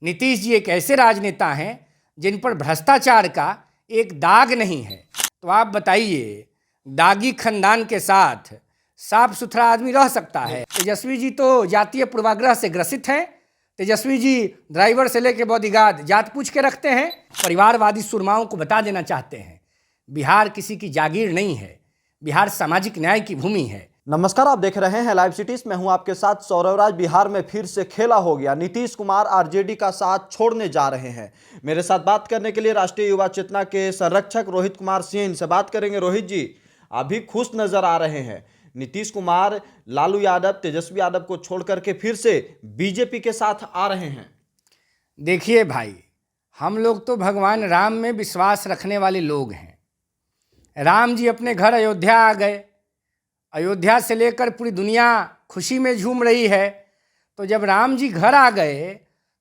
नीतीश जी एक ऐसे राजनेता हैं जिन पर भ्रष्टाचार का एक दाग नहीं है। तो आप बताइए, दागी खानदान के साथ साफ सुथरा आदमी रह सकता है? तेजस्वी जी तो जातीय पूर्वाग्रह से ग्रसित हैं। तेजस्वी जी ड्राइवर से लेकर बॉडीगार्ड जात पूछ के रखते हैं। परिवारवादी सुरमाओं को बता देना चाहते हैं, बिहार किसी की जागीर नहीं है, बिहार सामाजिक न्याय की भूमि है। नमस्कार, आप देख रहे हैं लाइव सिटीज। मैं हूं आपके साथ सौरव राज। बिहार में फिर से खेला हो गया। नीतीश कुमार आरजेडी का साथ छोड़ने जा रहे हैं। मेरे साथ बात करने के लिए राष्ट्रीय युवा चेतना के संरक्षक रोहित कुमार सिंह, इनसे बात करेंगे। रोहित जी, अभी खुश नजर आ रहे हैं। नीतीश कुमार लालू यादव, तेजस्वी यादव को छोड़ करके फिर से बीजेपी के साथ आ रहे हैं। देखिए भाई, हम लोग तो भगवान राम में विश्वास रखने वाले लोग हैं। राम जी अपने घर अयोध्या आ गए। अयोध्या से लेकर पूरी दुनिया खुशी में झूम रही है। तो जब राम जी घर आ गए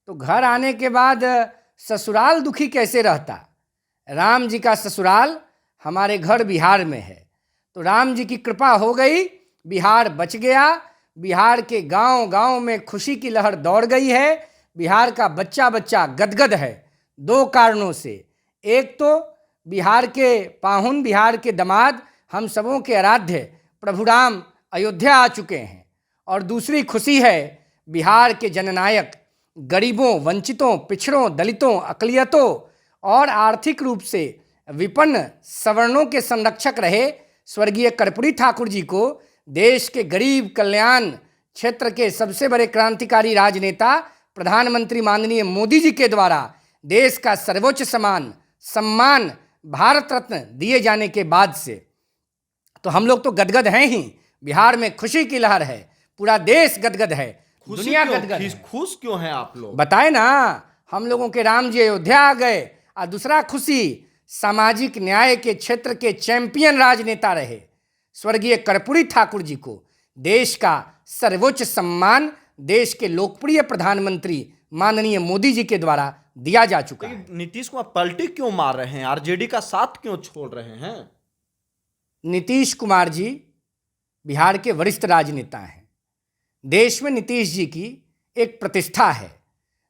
तो घर आने के बाद ससुराल दुखी कैसे रहता? राम जी का ससुराल हमारे घर बिहार में है। तो राम जी की कृपा हो गई, बिहार बच गया। बिहार के गांव गांव में खुशी की लहर दौड़ गई है। बिहार का बच्चा बच्चा गदगद है, दो कारणों से। एक तो बिहार के पाहुन, बिहार के दामाद, हम सबों के आराध्य प्रभु राम अयोध्या आ चुके हैं। और दूसरी खुशी है, बिहार के जननायक गरीबों, वंचितों, पिछड़ों, दलितों, अकलियतों और आर्थिक रूप से विपन्न सवर्णों के संरक्षक रहे स्वर्गीय कर्पूरी ठाकुर जी को देश के गरीब कल्याण क्षेत्र के सबसे बड़े क्रांतिकारी राजनेता प्रधानमंत्री माननीय मोदी जी के द्वारा देश का सर्वोच्च सम्मान भारत रत्न दिए जाने के बाद से तो हम लोग तो गदगद हैं ही। बिहार में खुशी की लहर है, पूरा देश गदगद है, दुनिया गदगद है। खुश क्यों हैं आप लोग? बताए ना, हम लोगों के राम जी अयोध्या आ गए। और दूसरा खुशी, सामाजिक न्याय के क्षेत्र के चैंपियन राजनेता रहे स्वर्गीय कर्पूरी ठाकुर जी को देश का सर्वोच्च सम्मान देश के लोकप्रिय प्रधानमंत्री माननीय मोदी जी के द्वारा दिया जा चुका है। नीतीश कुमार पलटी क्यों मार रहे हैं? आरजेडी का साथ क्यों छोड़ रहे हैं? नीतीश कुमार जी बिहार के वरिष्ठ राजनेता हैं। देश में नीतीश जी की एक प्रतिष्ठा है।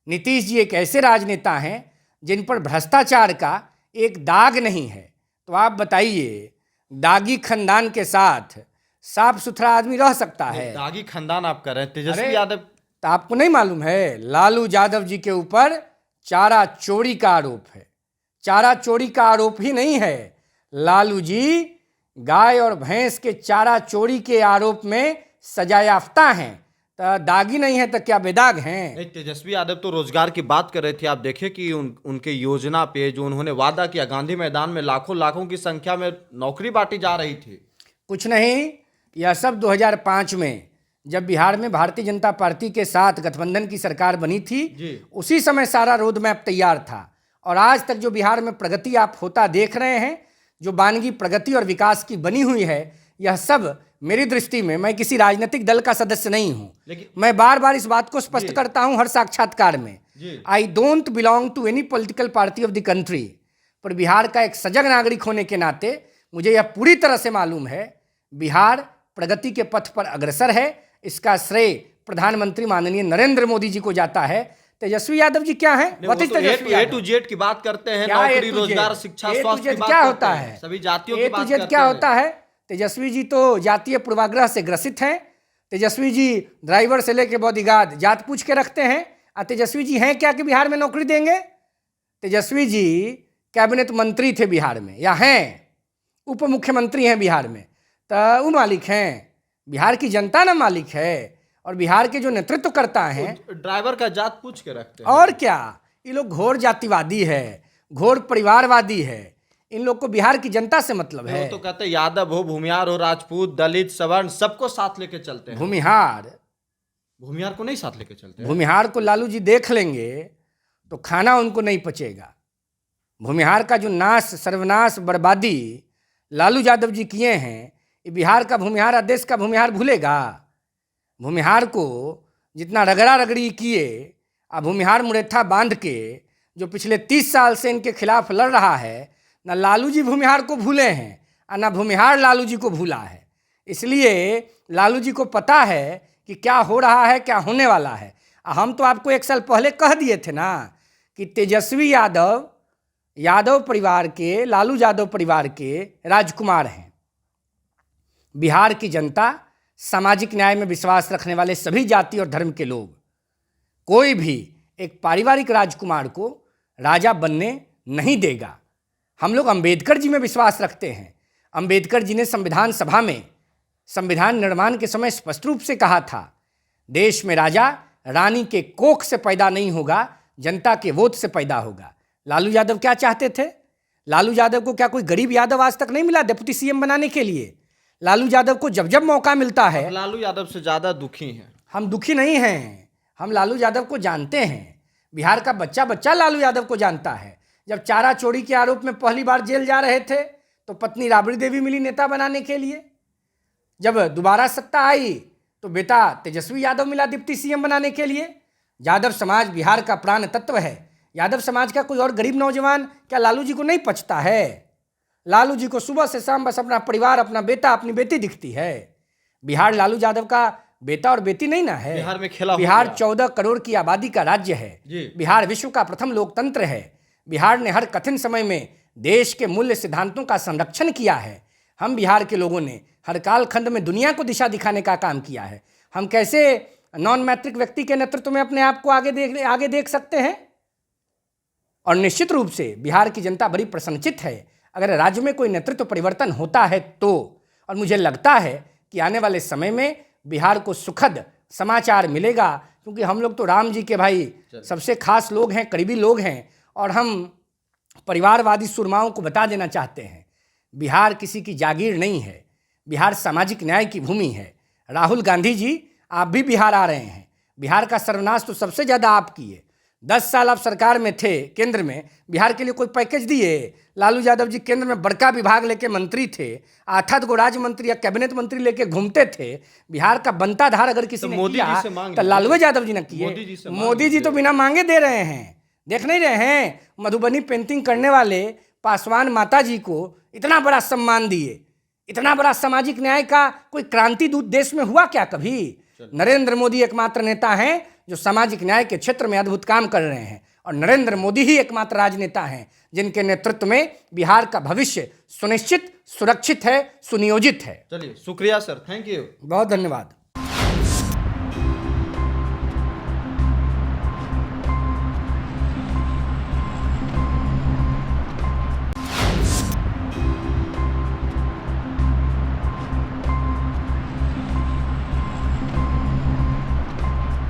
नीतीश जी एक ऐसे राजनेता हैं जिन पर भ्रष्टाचार का एक दाग नहीं है। तो आप बताइए, दागी खानदान के साथ साफ सुथरा आदमी रह सकता है? दागी खानदान आप कर रहे हैं। तेजस्वी यादव तो आपको नहीं मालूम है, लालू यादव जी के ऊपर चारा चोरी का आरोप है। चारा चोरी का आरोप ही नहीं है, लालू जी गाय और भैंस के चारा चोरी के आरोप में सजायाफ्ता हैं। तो दागी नहीं है तो क्या बेदाग हैं? तेजस्वी यादव तो रोजगार की बात कर रहे थे। आप देखे कि उनके योजना पे जो उन्होंने वादा किया, गांधी मैदान में लाखों लाखों की संख्या में नौकरी बांटी जा रही थी। कुछ नहीं, यह सब 2005 में जब बिहार में भारतीय जनता पार्टी के साथ गठबंधन की सरकार बनी थी, उसी समय सारा रोड मैप तैयार था। और आज तक जो बिहार में प्रगति आप होता देख रहे हैं, जो बानगी प्रगति और विकास की बनी हुई है, यह सब मेरी दृष्टि में, मैं किसी राजनीतिक दल का सदस्य नहीं हूं, लेकिन मैं बार बार इस बात को स्पष्ट करता हूं हर साक्षात्कार में, I don't belong to any political party of the country. पर बिहार का एक सजग नागरिक होने के नाते मुझे यह पूरी तरह से मालूम है, बिहार प्रगति के पथ पर अग्रसर है। इसका श्रेय प्रधानमंत्री माननीय नरेंद्र मोदी जी को जाता है। तेजस्वी यादव जी क्या है? ए टू जेड की बात करते हैं, नौकरी, रोजगार, शिक्षा, स्वास्थ्य की बात क्या होता है? सभी जातियों की बात करते हैं। क्या होता है? तेजस्वी जी तो जातीय पूर्वाग्रह से ग्रसित हैं। तेजस्वी जी ड्राइवर से लेकर बॉडीगार्ड जात पूछ के रखते हैं। और तेजस्वी जी हैं क्या कि बिहार में नौकरी देंगे? तेजस्वी जी कैबिनेट मंत्री थे बिहार में, या हैं उप मुख्यमंत्री हैं बिहार में, तो वो मालिक हैं। बिहार की जनता ना मालिक है। और बिहार के जो नेतृत्व करता है, ड्राइवर का जात पूछ के रखते हैं। और क्या, ये लोग घोर जातिवादी है, घोर परिवारवादी है। इन लोग को बिहार की जनता से मतलब है। वो तो कहते हैं यादव हो, भूमिहार हो, राजपूत, दलित, सवर्ण, सबको साथ लेके चलते हैं। भूमिहार को नहीं साथ लेके चलते हैं। भूमिहार को लालू जी देख लेंगे तो खाना उनको नहीं पचेगा। भूमिहार का जो नाश, सर्वनाश, बर्बादी लालू यादव जी किए हैं, ये बिहार का भूमिहार, देश का भूमिहार भूलेगा? भूमिहार को जितना रगड़ा रगड़ी किए, अब भूमिहार मुरेठा बांध के जो पिछले 30 साल से इनके खिलाफ लड़ रहा है, ना लालू जी भूमिहार को भूले हैं और ना भूमिहार लालू जी को भूला है। इसलिए लालू जी को पता है कि क्या हो रहा है, क्या होने वाला है। हम तो आपको 1 साल पहले कह दिए थे ना कि तेजस्वी यादव यादव परिवार के, लालू यादव परिवार के राजकुमार हैं। बिहार की जनता, सामाजिक न्याय में विश्वास रखने वाले सभी जाति और धर्म के लोग, कोई भी एक पारिवारिक राजकुमार को राजा बनने नहीं देगा। हम लोग अंबेडकर जी में विश्वास रखते हैं। अंबेडकर जी ने संविधान सभा में संविधान निर्माण के समय स्पष्ट रूप से कहा था, देश में राजा रानी के कोख से पैदा नहीं होगा, जनता के वोट से पैदा होगा। लालू यादव क्या चाहते थे? लालू यादव को क्या कोई गरीब यादव आज तक नहीं मिला डिप्टी सीएम बनाने के लिए? लालू यादव को जब जब मौका मिलता है, लालू यादव से ज्यादा दुखी हैं। हम दुखी नहीं हैं, हम लालू यादव को जानते हैं। बिहार का बच्चा बच्चा लालू यादव को जानता है। जब चारा चोरी के आरोप में पहली बार जेल जा रहे थे तो पत्नी राबड़ी देवी मिली नेता बनाने के लिए। जब दोबारा सत्ता आई तो बेटा तेजस्वी यादव मिला डिप्टी सीएम बनाने के लिए। यादव समाज बिहार का प्राण तत्व है। यादव समाज का कोई और गरीब नौजवान क्या लालू जी को नहीं पचता है? लालू जी को सुबह से शाम बस अपना परिवार, अपना बेटा, अपनी बेटी दिखती है। बिहार लालू यादव का बेटा और बेटी नहीं ना है। बिहार में खेला बिहार 14 करोड़ की आबादी का राज्य है। बिहार विश्व का प्रथम लोकतंत्र है। बिहार ने हर कठिन समय में देश के मूल्य सिद्धांतों का संरक्षण किया है। हम बिहार के लोगों ने हर कालखंड में दुनिया को दिशा दिखाने का काम किया है। हम कैसे नॉन मैट्रिक व्यक्ति के नेतृत्व में अपने आप को आगे देख सकते हैं? और निश्चित रूप से बिहार की जनता बड़ी प्रसन्नचित्त है अगर राज्य में कोई नेतृत्व परिवर्तन होता है तो। और मुझे लगता है कि आने वाले समय में बिहार को सुखद समाचार मिलेगा, क्योंकि हम लोग तो राम जी के भाई सबसे खास लोग हैं, करीबी लोग हैं। और हम परिवारवादी सुरमाओं को बता देना चाहते हैं, बिहार किसी की जागीर नहीं है, बिहार सामाजिक न्याय की भूमि है। राहुल गांधी जी, आप भी बिहार आ रहे हैं। बिहार का सर्वनाश तो सबसे ज़्यादा आप किए। 10 साल आप सरकार में थे, केंद्र में, बिहार के लिए कोई पैकेज दिए? लालू यादव जी केंद्र में बड़का विभाग लेके मंत्री थे, 8 गो राज्य मंत्री या कैबिनेट मंत्री लेके घूमते थे। बिहार का बनता धार अगर किसी ने किया तो लालू यादव जी ने किए। मोदी जी तो बिना मांगे दे रहे हैं। देख नहीं रहे हैं मधुबनी पेंटिंग करने वाले पासवान माता जी को इतना बड़ा सम्मान दिए? इतना बड़ा सामाजिक न्याय का कोई क्रांति दूत देश में हुआ क्या कभी? नरेंद्र मोदी एकमात्र नेता हैं जो सामाजिक न्याय के क्षेत्र में अद्भुत काम कर रहे हैं। और नरेंद्र मोदी ही एकमात्र राजनेता हैं जिनके नेतृत्व में बिहार का भविष्य सुनिश्चित, सुरक्षित है, सुनियोजित है। चलिए, शुक्रिया सर, थैंक यू, बहुत धन्यवाद।